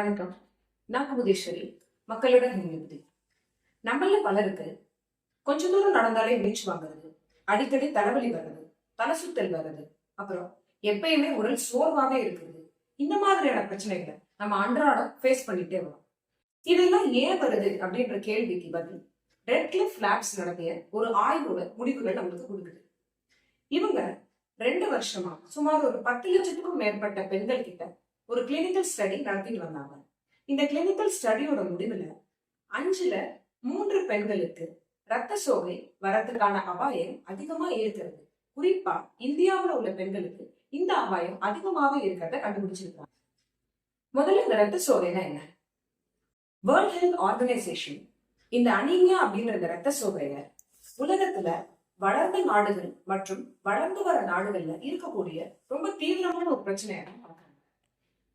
வணக்கம். நான் குமுதேஸ்வரி, மக்களோட ஹிந்தி. நம்மள பலருக்கு கொஞ்ச தூரம் நடந்தாலே மூச்சு வாங்குறது, அடிக்கடி தலைவலி வர்றது, தலை சுத்தல் வர்றது, அப்புறம் எப்பயுமே உடல் சோர்வாவே இருக்குது. இந்த மாதிரியான பிரச்சனைகளை நம்ம அன்றாடம் ஃபேஸ் பண்ணிட்டே வரோம். இதெல்லாம் ஏன் வருது அப்படின்ற கேள்விக்கு பதில் ரெட்க்ளிஃப் லேப்ஸ் நடத்திய ஒரு ஆய்வோட முடிவுகள் நம்மளுக்கு கொடுக்குது. இவங்க 2 வருஷமா சுமார் ஒரு 10 லட்சத்துக்கும் மேற்பட்ட பெண்கள் கிட்ட ஒரு கிளினிக்கல் ஸ்டடி நடத்திட்டு வந்தாங்க. இந்த கிளினிக்கல் ஸ்டடியோட முடிவுல 5ல 3 பெண்களுக்கு ரத்த சோகை வரதுக்கான அபாயம் அதிகமா இருக்கிறது. குறிப்பா இந்தியாவில் உள்ள பெண்களுக்கு இந்த அபாயம் அதிகமாக இருக்கிறத கண்டுபிடிச்சிருக்காங்க. முதல்ல இந்த ரத்த சோகைனா என்ன? வேர்ல்ட் ஹெல்த் ஆர்கனைசேஷன் இந்த அனீமியா அப்படின்ற இந்த ரத்த சோகைய உலகத்துல வளர்ந்த நாடுகள் மற்றும் வளர்ந்து வர நாடுகள்ல இருக்கக்கூடிய ரொம்ப தீவிரமான ஒரு பிரச்சனையா பார்க்கறாங்க.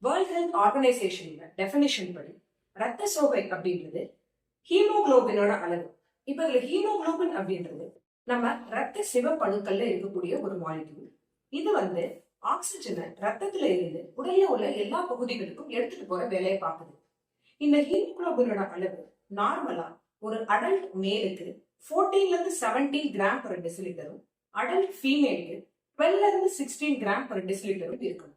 வேர்ல்ட் ஹெல்த் ஆர்கனைசேஷனோட டெஃபினிஷன் படி ரத்த சோகை அப்படின்றது ஹீமோகுளோபினோட அளவு. இப்ப இதுல ஹீமோகுளோபின் அப்படின்றது நம்ம ரத்த சிவப்பணுக்கள்ல இருக்கக்கூடிய ஒரு மாலிக்யூல். இது ஆக்சிஜனை ரத்தத்துல இருந்து உடல்ல உள்ள எல்லா பகுதிகளுக்கும் எடுத்துட்டு போற வேலையை பார்க்குது. இந்த ஹீமோகுளோபினோட அளவு நார்மலா ஒரு அடல்ட் மேலுக்கு 14 இருந்து 17 கிராம் per டெசிலிட்டரும், அடல்ட் ஃபீமேலுக்கு 12 இருந்து 16 கிராம் per டெசிலிட்டரும் இருக்கணும்.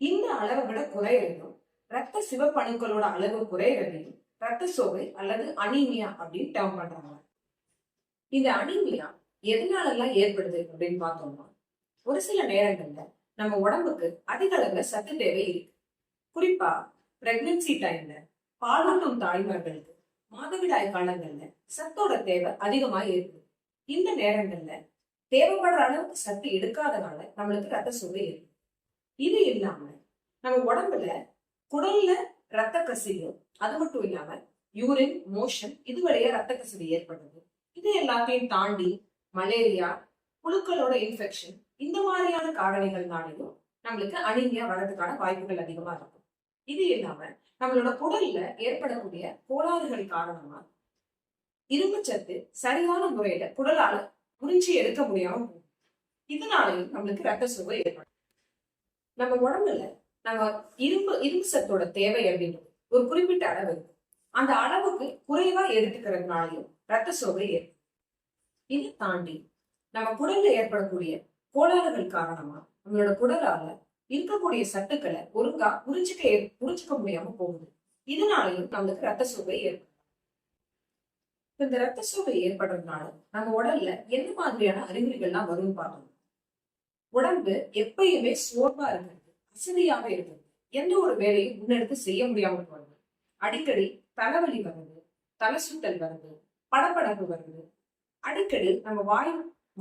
இந்த அளவை விட குறையறதும் ரத்த சிவப்பணுக்களோட அளவு குறையறதையும் ரத்த சோகை அல்லது அனீமியா அப்படின்னு டேர்ம் பண்றாங்க. இந்த அனீமியா எதனாலெல்லாம் ஏற்படுது அப்படின்னு பார்த்தோம்னா, ஒரு சில நேரங்கள்ல நம்ம உடம்புக்கு அதிக அளவுல சத்து தேவை இருக்கு. குறிப்பா பிரெக்னன்சி டைம்ல பாலூட்டும் தாய்மார்களுக்கு மாதவிடாய் காலங்கள்ல சத்தோட தேவை அதிகமா ஏற்படும். இந்த நேரங்கள்ல தேவைப்படுற அளவுக்கு சத்து எடுக்காதனால நம்மளுக்கு ரத்த சோகை ஏற்படும். இது இல்லாம நம்ம உடம்புல குடல்ல ரத்த கசிவு, அது மட்டும் இல்லாம யூரின் மோஷன் இது வழியா ரத்த கசிவு ஏற்படுது. இது எல்லாத்தையும் தாண்டி மலேரியா, புழுக்களோட இன்ஃபெக்ஷன் இந்த மாதிரியான காரணிகள்னாலையும் நம்மளுக்கு அனீமியா வரதுக்கான வாய்ப்புகள் அதிகமா இருக்கும். இது இல்லாம நம்மளோட குடல்ல ஏற்படக்கூடிய கோளாறுகள் காரணமா இரும்பு சத்து சரியான முறையில குடலால உறிஞ்சி எடுக்க முடியாம போகும். இதனாலையும் நம்மளுக்கு ரத்த சோகை ஏற்படும். நம்ம உடம்புல நம்ம இரும்பு சத்தோட தேவை அப்படின்றது ஒரு குறிப்பிட்ட அளவு இருக்கு. அந்த அளவுக்கு குறைவா எடுத்துக்கிறதுனாலையும் ரத்த சோகை ஏற்படும். இதை தாண்டி நம்ம குடல்ல ஏற்படக்கூடிய கோளாறுகள் காரணமா நம்மளோட குடலால இருக்கக்கூடிய சத்துக்களை ஒழுங்கா புரிஞ்சுக்க முடியாம போகுது. இதனாலையும் நம்மளுக்கு ரத்த சோகை ஏற்படும். இந்த ரத்த சோகை ஏற்படுறதுனால நம்ம உடல்ல என்ன மாதிரியான அறிகுறிகள்லாம் வரும்னு பார்த்தோம். உடம்பு எப்பயுமே சோர்வா இருக்கிறது, அசதியாக இருக்கிறது, எந்த ஒரு வேலையும் முன்னெடுத்து செய்ய முடியாம போறது, அடிக்கடி தலைவலி வருது, தலை சுத்தல் வருது, படபடப்பு வருது, அடிக்கடி நம்ம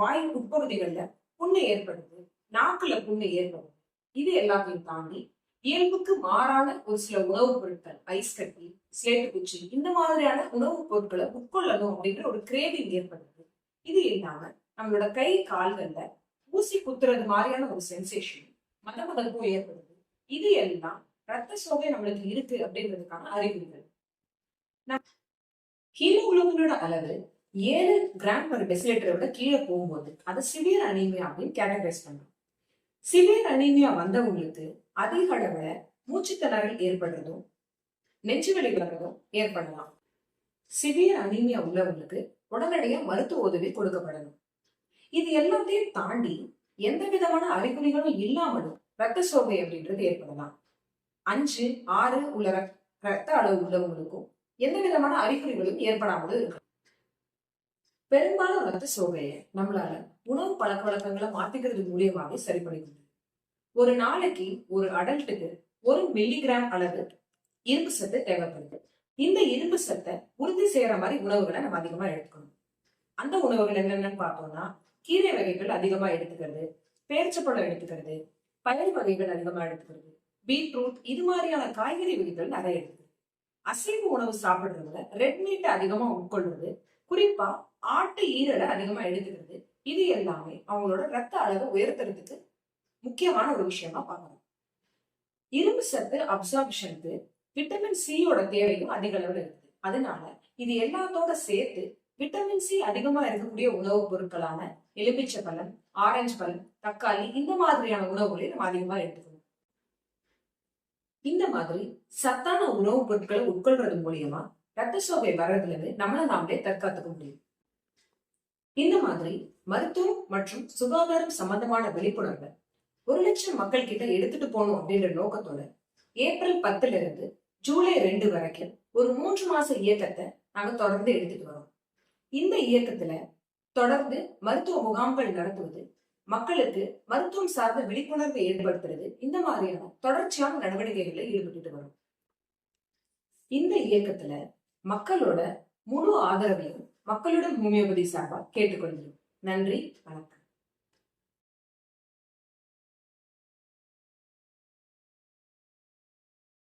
வாயு உட்பகுதிகள்ல புண்ணு ஏற்படுது, நாக்குல புண்ணு ஏற்படுது. இது எல்லாத்தையும் தாண்டி இயல்புக்கு மாறான ஒரு சில உணவுப் பொருட்கள், ஐஸ் கட்டி, ஸ்லேட்டு குச்சி இந்த மாதிரியான உணவுப் பொருட்களை உட்கொள்ளணும் அப்படின்ற ஒரு கிரேவிங் ஏற்படுது. இது இல்லாம நம்மளோட கை கால்கள்ல ஊசி குத்துறது மாதிரியான ஒரு சென்சேஷன், மதமதப்பும் ஏற்படுது. இது எல்லாம் ரத்த சோகை நம்மளுக்கு இருக்கு அப்படின்றதுக்கான அறிகுறிகள். ஹீமோகுளோபினோட அளவு 7 கிராம் per டெசிலிட்டரை விட கீழே போகும்போது அது சிவியர் அனீமியா அப்படின்னு கேட்டகரைஸ் பண்ணலாம். சிவியர் அனீமியா வந்தவங்களுக்கு அதிக அளவுல மூச்சு திணறல் ஏற்படுறதும் நெஞ்சு வலி வர்றதும் ஏற்படலாம். சிவியர் அனீமியா உள்ளவங்களுக்கு உடனடியாக மருத்துவ உதவி கொடுக்கப்படணும். இது எல்லாத்தையும் தாண்டி எந்த விதமான அறிகுறிகளும் இல்லாமலும் ரத்த சோகை அப்படின்றது ஏற்படலாம். 5, 6 உள்ள ரத்த அளவு உள்ளவங்களுக்கும் எந்த விதமான அறிகுறிகளும் ஏற்படாமலும் இருக்கு. பெரும்பாலும் ரத்த சோகையை நம்மளால உணவு பழக்க வழக்கங்களை மாத்திக்கிறது மூலியமாவே சரி பண்ணிக்கணும். ஒரு நாளைக்கு ஒரு அடல்ட்டுக்கு 1 மில்லிகிராம் அளவு இரும்பு சத்து தேவைப்படுது. இந்த இரும்பு சத்தை உறுதி செய்யற மாதிரி உணவுகளை நம்ம அதிகமா எடுத்துக்கணும். அந்த உணவுகள் என்னென்னு பார்த்தோம்னா, கீரை வகைகள் அதிகமா எடுத்துக்கிறது, பேரிச்சப்பழம் எடுத்துக்கிறது, பயிர் வகைகள் அதிகமா எடுத்துக்கிறது, பீட்ரூட் இது மாதிரியான காய்கறி வகைகள் நிறைய எடுத்துக்கிறது. அசைவ உணவு சாப்பிடுறதுல ரெட் மீட் அதிகமா உட்கொள்றது, குறிப்பா ஆட்டு ஈரலை அதிகமா எடுத்துக்கிறது, இது எல்லாமே அவங்களோட ரத்த அளவை உயர்த்துறதுக்கு முக்கியமான ஒரு விஷயமா பார்க்கணும். இரும்பு சத்து அப்சார்ப்ஷனுக்கு விட்டமின் சியோட தேவையும் அதிக அளவுல இருக்குது. அதனால இது எல்லாத்தோட சேர்த்து விட்டமின் சி அதிகமா இருக்கக்கூடிய உணவுப் பொருட்களான எலுமிச்சை பழம், ஆரஞ்சு பழம், தக்காளி இந்த மாதிரியான உணவுகளை நம்ம அதிகமா எடுத்துக்கணும். இந்த மாதிரி சத்தான உணவுப் பொருட்களை உட்கொள்றது மூலியமா ரத்த சோகை வர்றதுல இருந்து நம்மள நாமளே தற்காத்துக்க முடியும். இந்த மாதிரி மருத்துவம் மற்றும் சுகாதாரம் சம்பந்தமான விழிப்புணர்வை 1,00,000 மக்கள் கிட்ட எடுத்துட்டு போகணும் அப்படின்ற நோக்கத்தோட ஏப்ரல் 10ல இருந்து ஜூலை 2 வரைக்கும் ஒரு 3 மாச இயக்கத்தை நாங்க தொடர்ந்து எடுத்துட்டு வரோம். இந்த இயக்கத்துல தொடர்ந்து மருத்துவ முகாம்கள் நடத்துவது, மக்களுக்கு மருத்துவம் சார்ந்த விழிப்புணர்வை ஏற்படுத்துறது, இந்த மாதிரியான தொடர்ச்சியான நடவடிக்கைகளில் ஈடுபட்டு வரும். இந்த இயக்கத்துல மக்களோட முழு ஆதரவையும் மக்களுடன் ஹோமியோபதி சார்பா கேட்டுக்கொள்கிறோம். நன்றி, வணக்கம்.